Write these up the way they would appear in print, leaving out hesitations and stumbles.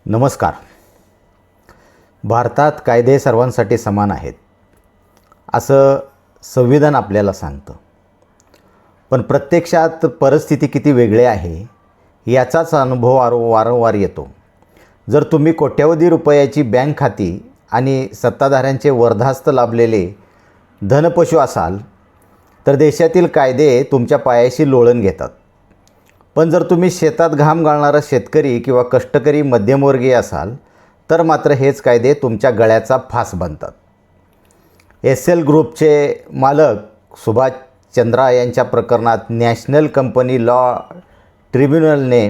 नमस्कार. भारतात कायदे सर्वांसाठी समान आहेत असं संविधान आपल्याला सांगतं. पण प्रत्यक्षात परिस्थिती किती वेगळी आहे याचाच अनुभव वारंवार येतो. जर तुम्ही कोट्यवधी रुपयाची बँक खाती आणि सत्ताधाऱ्यांचे वरदहस्त लाभलेले धनपशू असाल तर देशातील कायदे तुमच्या पायाशी लोळण घेतात. पण जर तुम्ही शेतात घाम गाळणारा शेतकरी किंवा कष्टकरी मध्यमवर्गीय असाल तर मात्र हेच कायदे तुमच्या गळ्याचा फास बनतात. एस-एल ग्रुपचे मालक सुभाष चंद्रा यांच्या प्रकरणात नॅशनल कंपनी लॉ ट्रिब्युनलने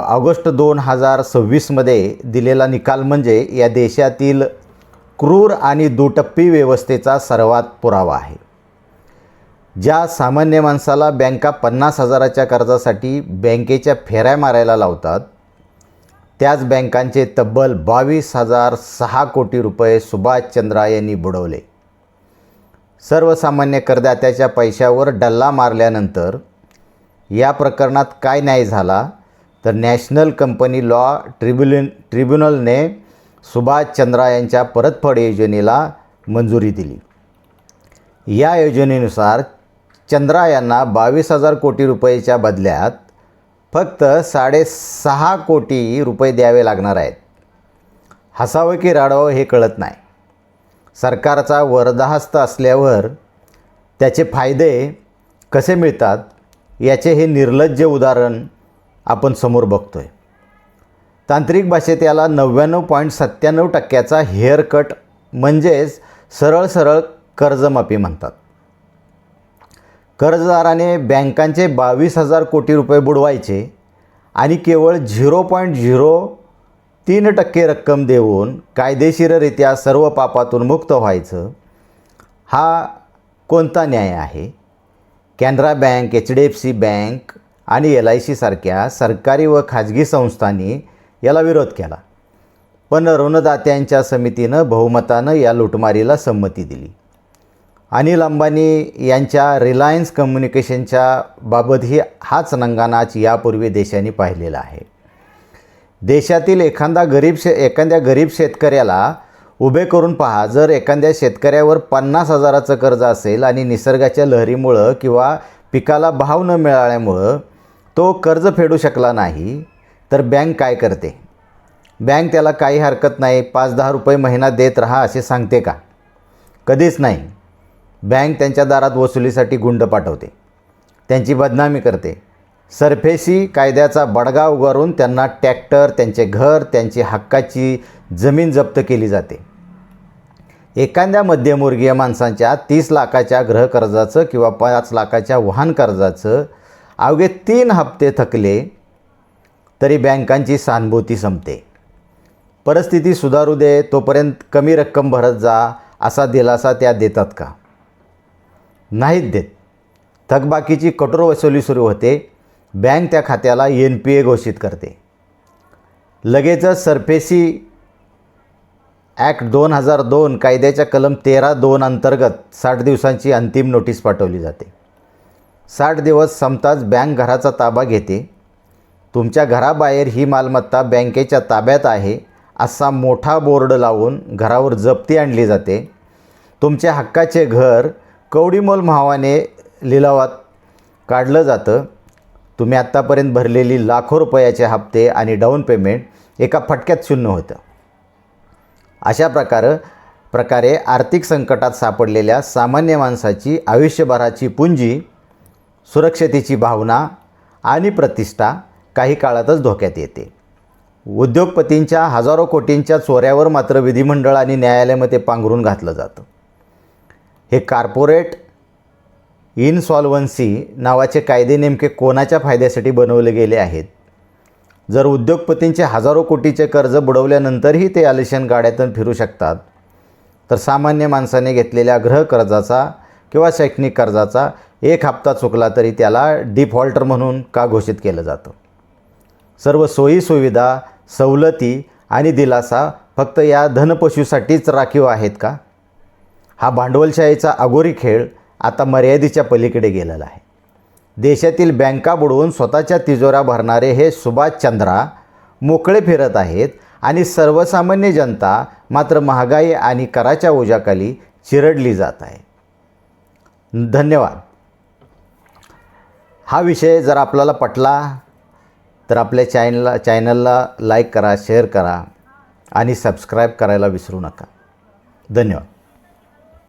ऑगस्ट 2026मध्ये दिलेला निकाल म्हणजे या देशातील क्रूर आणि दुटप्पी व्यवस्थेचा सर्वात पुरावा आहे. ज्या सामान्य माणसाला बँका 50,000च्या कर्जासाठी बँकेच्या फेऱ्या मारायला लावतात त्याच बँकांचे तब्बल 22,006 कोटी रुपये सुभाष चंद्रा यांनी बुडवले. सर्वसामान्य करदात्याच्या पैशावर डल्ला मारल्यानंतर या प्रकरणात काय न्याय झाला तर नॅशनल कंपनी लॉ ट्रिब्युनलने सुभाष चंद्रा यांच्या परतफेड योजनेला मंजुरी दिली. या योजनेनुसार चंद्रा यांना 22,000 कोटी रुपयेच्या बदल्यात फक्त 6.5 कोटी रुपये द्यावे लागणार आहेत. हसावं की रडावं हे कळत नाही. सरकारचा वरदहस्त असल्यावर त्याचे फायदे कसे मिळतात याचे हे निर्लज्ज उदाहरण आपण समोर बघतोय. तांत्रिक भाषेत याला 99.97% हेअर कट म्हणजेच सरळ कर्जमाफी म्हणतात. कर्जदाराने बँकांचे 22,000 कोटी रुपये बुडवायचे आणि केवळ 0.03% रक्कम देऊन कायदेशीररित्या सर्व पापातून मुक्त व्हायचं. हा कोणता न्याय आहे? कॅनरा बँक, HDFC बँक आणि LIC सारख्या सरकारी व खाजगी संस्थांनी याला विरोध केला. पण ऋणदात्यांच्या समितीनं बहुमतानं या लुटमारीला संमती दिली. अनिल अंबानी यांच्या रिलायन्स कम्युनिकेशनच्या बाबतही हाच नंगानाच यापूर्वी देशांनी पाहिलेला आहे. देशातील एखाद्या गरीब शेतकऱ्याला उभे करून पहा. जर एखाद्या शेतकऱ्यावर 50,000चं कर्ज असेल आणि निसर्गाच्या लहरीमुळं किंवा पिकाला भाव न मिळाल्यामुळं तो कर्ज फेडू शकला नाही तर बँक काय करते? बँक त्याला काही हरकत नाही 5-10 रुपये महिना देत राहा असे सांगते का? कधीच नाही. बँक त्यांच्या दारात वसुलीसाठी गुंड पाठवते, त्यांची बदनामी करते, सरफेसी कायद्याचा बडगा उगारून त्यांना ट्रॅक्टर, त्यांचे घर, त्यांची हक्काची जमीन जप्त केली जाते. एखाद्या मध्यमवर्गीय माणसांच्या 30 लाखाच्या गृहकर्जाचं किंवा 5 लाखाच्या वाहन कर्जाचं अवघे 3 हप्ते थकले तरी बँकांची सहानुभूती संपते. परिस्थिती सुधारू दे तोपर्यंत कमी रक्कम भरत जा असा दिलासा त्या देतात का? नाहीत देत. थकबाकीची कठोर वसुली सुरू होते. बँक त्या खात्याला NPA घोषित करते. लगेचच सरफेसी ॲक्ट 2002 कायद्याच्या कलम 13(2) अंतर्गत 60 दिवसांची अंतिम नोटीस पाठवली जाते. 60 दिवस संपताच बँक घराचा ताबा घेते. तुमच्या घराबाहेर ही मालमत्ता बँकेच्या ताब्यात आहे असा मोठा बोर्ड लावून घरावर जप्ती आणली जाते. तुमच्या हक्काचे घर कवडीमोल भावाने लिलावात काढलं जातं. तुम्ही आत्तापर्यंत भरलेली लाखो रुपयाचे हप्ते आणि डाऊन पेमेंट एका फटक्यात शून्य होतं. अशा प्रकारे आर्थिक संकटात सापडलेल्या सामान्य माणसाची आयुष्यभराची पुंजी, सुरक्षतेची भावना आणि प्रतिष्ठा काही काळातच धोक्यात येते. उद्योगपतींच्या हजारो कोटींच्या चोऱ्यावर मात्र विधिमंडळ आणि न्यायालयामध्ये पांघरून घातलं जातं. हे कॉर्पोरेट इनसॉल्व्हन्सी नावाचे कायदे नेमके कोणाच्या फायद्यासाठी बनवले गेले आहेत? जर उद्योगपतींचे हजारो कोटीचे कर्ज बुडवल्यानंतरही ते आलिशान गाड्यातून फिरू शकतात तर सामान्य माणसाने घेतलेल्या गृहकर्जाचा किंवा शैक्षणिक कर्जाचा 1 हप्ता चुकला तरी त्याला डिफॉल्टर म्हणून का घोषित केलं जातं? सर्व सोयीसुविधा, सवलती आणि दिलासा फक्त या धनपशूसाठीच राखीव आहेत का? हा भांडवलशाहीचा अघोरी खेळ आता मर्यादेच्या पलीकडे गेलेला आहे. देशातील बँका बुडवून स्वतःच्या तिजोऱ्या भरणारे हे सुभाष चंद्रा मोकळे फिरत आहेत आणि सर्वसामान्य जनता मात्र महागाई आणि कराच्या ओझ्याखाली चिरडली जात आहे. धन्यवाद. हा विषय जर आपल्याला पटला तर आपल्या चॅनलला लाईक करा, शेअर करा आणि सबस्क्राईब करायला विसरू नका. धन्यवाद.